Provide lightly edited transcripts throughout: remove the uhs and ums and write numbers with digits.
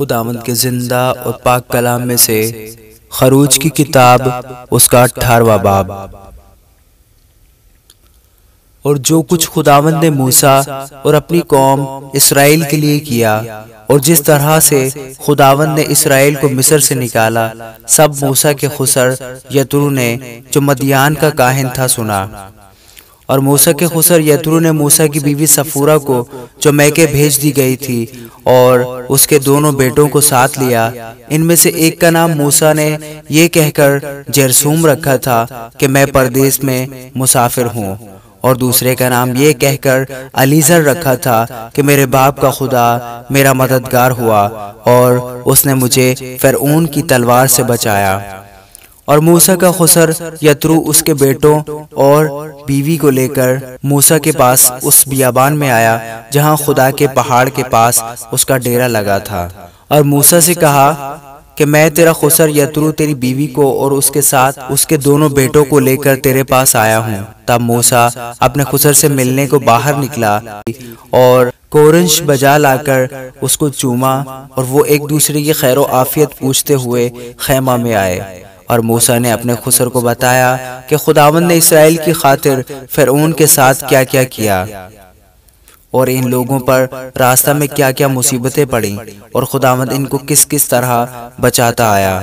خداوند کے زندہ اور پاک کلام میں سے خروج کی کتاب اس کا 18واں باب۔ اور جو کچھ خداوند نے موسیٰ اور اپنی قوم اسرائیل کے لیے کیا اور جس طرح سے خداوند نے اسرائیل کو مصر سے نکالا، سب موسیٰ کے خسر یترو نے جو مدیان کا کاہن تھا سنا۔ اور موسیٰ کے خسر یترو نے موسیٰ کی بیوی سفورہ کو جو میکے بھیج دی گئی تھی اور اس کے دونوں بیٹوں کو ساتھ لیا۔ ان میں سے ایک کا نام موسیٰ نے یہ کہہ کر جرثوم رکھا تھا کہ میں پردیس میں مسافر ہوں، اور دوسرے کا نام یہ کہہ کر علیزر رکھا تھا کہ میرے باپ کا خدا میرا مددگار ہوا اور اس نے مجھے فرعون کی تلوار سے بچایا۔ اور موسیٰ کا خسر یترو اس کے بیٹوں اور بیوی کو لے کر موسیٰ کے پاس اس بیابان میں آیا جہاں خدا کے پہاڑ کے پاس اس کا ڈیرا لگا تھا، اور موسیٰ سے کہا کہ میں تیرا خسر یترو تیری بیوی کو اور اس کے ساتھ اس کے دونوں بیٹوں کو لے کر تیرے پاس آیا ہوں۔ تب موسیٰ اپنے خسر سے ملنے کو باہر نکلا اور کورنش بجا لا کر اس کو چوما، اور وہ ایک دوسرے کی خیر و عافیت پوچھتے ہوئے خیمہ میں آئے۔ اور موسیٰ نے اپنے خسر کو بتایا کہ خداوند نے اسرائیل کی خاطر فرعون کے ساتھ کیا کیا کیا اور ان لوگوں پر راستہ میں کیا کیا مصیبتیں پڑیں، اور خداوند ان کو کس کس طرح بچاتا آیا۔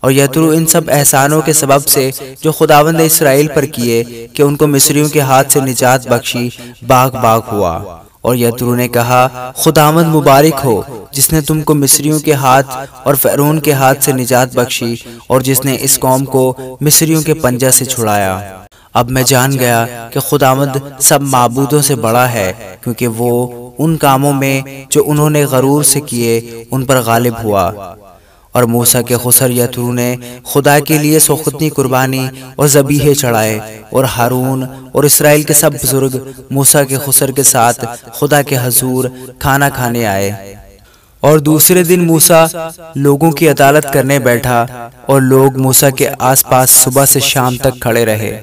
اور یترو ان سب احسانوں کے سبب سے جو خداوند نے اسرائیل پر کیے کہ ان کو مصریوں کے ہاتھ سے نجات بخشی، باغ باغ ہوا۔ اور یترو نے کہا، خداوند مبارک ہو جس نے تم کو مصریوں کے ہاتھ اور فرعون کے ہاتھ سے نجات بخشی، اور جس نے اس قوم کو مصریوں کے پنجہ سے چھڑایا۔ اب میں جان گیا کہ خداوند سب معبودوں سے بڑا ہے، کیونکہ وہ ان کاموں میں جو انہوں نے غرور سے کیے ان پر غالب ہوا۔ اور موسیٰ کے خسر یترو نے خدا کے لیے سوختنی قربانی اور ذبیحے چڑھائے، اور ہارون اور اسرائیل کے سب بزرگ موسیٰ کے خسر کے ساتھ خدا کے حضور کھانا کھانے آئے۔ اور دوسرے دن موسیٰ لوگوں کی عدالت کرنے بیٹھا، اور لوگ موسیٰ کے آس پاس صبح سے شام تک کھڑے رہے۔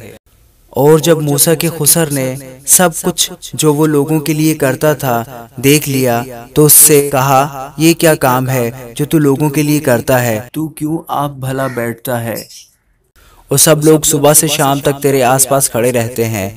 اور جب موسیٰ کے خسر نے سب کچھ جو وہ لوگوں کے لیے کرتا تھا دیکھ لیا تو اس سے کہا، یہ کیا کام ہے جو تو لوگوں کے لیے کرتا ہے؟ تو کیوں آپ بھلا بیٹھتا ہے؟ اور سب لوگ صبح سے شام تک تیرے آس پاس کھڑے رہتے ہیں۔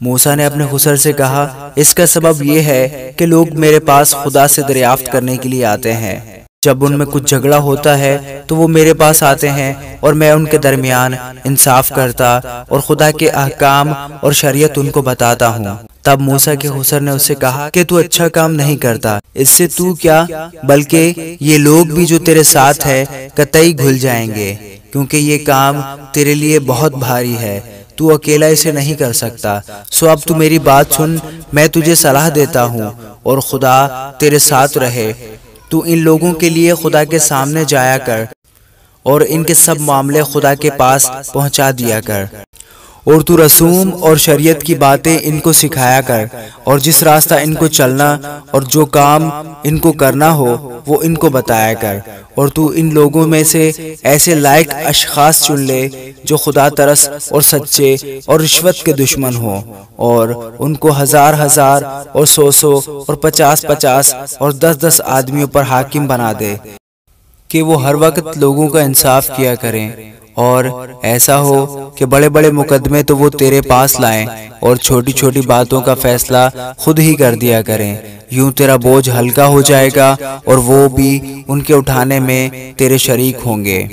موسیٰ نے اپنے خسر سے کہا، اس کا سبب یہ ہے کہ لوگ میرے پاس خدا سے دریافت کرنے کے لیے آتے ہیں۔ جب ان میں کچھ جھگڑا ہوتا ہے تو وہ میرے پاس آتے ہیں، اور میں ان کے درمیان انصاف کرتا اور خدا کے احکام اور شریعت ان کو بتاتا ہوں۔ تب موسیٰ کے خسر نے اس سے کہا کہ تو اچھا کام نہیں کرتا، اس سے تو کیا بلکہ یہ لوگ بھی جو تیرے ساتھ ہے قطعی گھل جائیں گے، کیونکہ یہ کام تیرے لیے بہت بھاری ہے، تو اکیلا اسے نہیں کر سکتا۔ سو اب تو میری بات سن، میں تجھے صلاح دیتا ہوں اور خدا تیرے ساتھ رہے۔ تو ان لوگوں کے لیے خدا کے سامنے جایا کر اور ان کے سب معاملے خدا کے پاس پہنچا دیا کر، اور تو رسوم اور شریعت کی باتیں ان کو سکھایا کر، اور جس راستہ ان کو چلنا اور جو کام ان کو کرنا ہو وہ ان کو بتایا کر۔ اور تو ان لوگوں میں سے ایسے لائق اشخاص چن لے جو خدا ترس اور سچے اور رشوت کے دشمن ہوں، اور ان کو 1000 اور 100 اور 50 اور 10 آدمیوں پر حاکم بنا دے کہ وہ ہر وقت لوگوں کا انصاف کیا کریں، اور ایسا ہو کہ بڑے بڑے مقدمے تو وہ تیرے پاس لائیں اور چھوٹی چھوٹی باتوں کا فیصلہ خود ہی کر دیا کریں۔ یوں تیرا بوجھ ہلکا ہو جائے گا اور وہ بھی ان کے اٹھانے میں تیرے شریک ہوں گے۔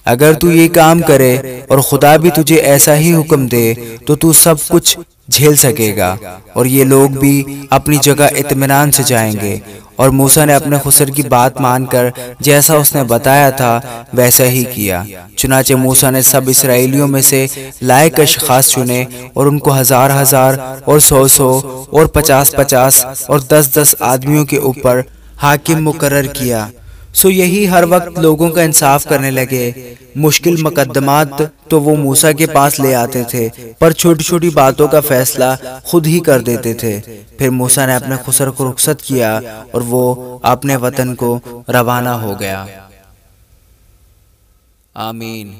اگر تو یہ کام کرے اور خدا بھی تجھے ایسا ہی حکم دے تو تو سب کچھ جھیل سکے گا، اور یہ لوگ بھی اپنی جگہ اطمینان سے جائیں گے۔ اور موسیٰ نے اپنے خسر کی بات مان کر جیسا اس نے بتایا تھا ویسا ہی کیا۔ چنانچہ موسیٰ نے سب اسرائیلیوں میں سے لائق اشخاص چنے اور ان کو 1000 اور 100 اور 50 اور 10 آدمیوں کے اوپر حاکم مقرر کیا۔ سو یہی ہر وقت لوگوں کا انصاف کرنے لگے۔ مشکل مقدمات تو وہ موسیٰ کے پاس لے آتے تھے، پر چھوٹی چھوٹی باتوں کا فیصلہ خود ہی کر دیتے تھے۔ پھر موسیٰ نے اپنے خسر کو رخصت کیا اور وہ اپنے وطن کو روانہ ہو گیا۔ آمین۔